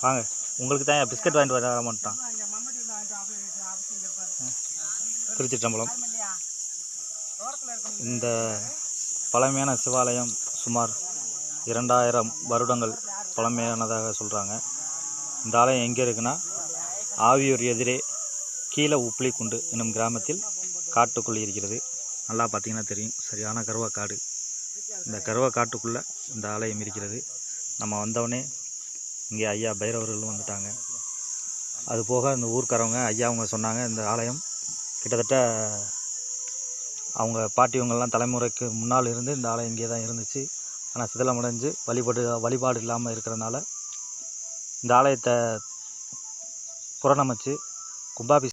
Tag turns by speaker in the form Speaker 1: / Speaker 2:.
Speaker 1: வாங்க, உங்களுக்கு தான் பிஸ்கட் வாங்கிட்டு வர மாட்டான். திருச்சிற்றம்பலம். இந்த பழமையான சிவாலயம் சுமார் 2000 வருடங்கள் பழமையானதாக சொல்கிறாங்க. இந்த ஆலயம் எங்கே இருக்குன்னா, ஆவியூர் எதிரே கீழே உப்ளிக்குண்டு என்னும் கிராமத்தில் காட்டுக்குள் இருக்கிறது. நல்லா பார்த்தீங்கன்னா தெரியும், சரியான கருவக்காடு. இந்த கருவக்காட்டுக்குள்ளே இந்த ஆலயம் இருக்கிறது. நம்ம வந்தவொடனே இங்கே ஐயா பைரவர்களும் வந்துட்டாங்க. அதுபோக இந்த ஊர்க்காரவங்க ஐயா அவங்க சொன்னாங்க, இந்த ஆலயம் கிட்டத்தட்ட அவங்க பாட்டியவங்கெல்லாம் தலைமுறைக்கு முன்னால் இருந்து இந்த ஆலயம் இங்கே தான் இருந்துச்சு. ஆனால் சிதிலமடைஞ்சு வழிபாடு இல்லாமல் இருக்கிறதுனால இந்த ஆலயத்தை புறணமைச்சு கும்பாபிஷேகம்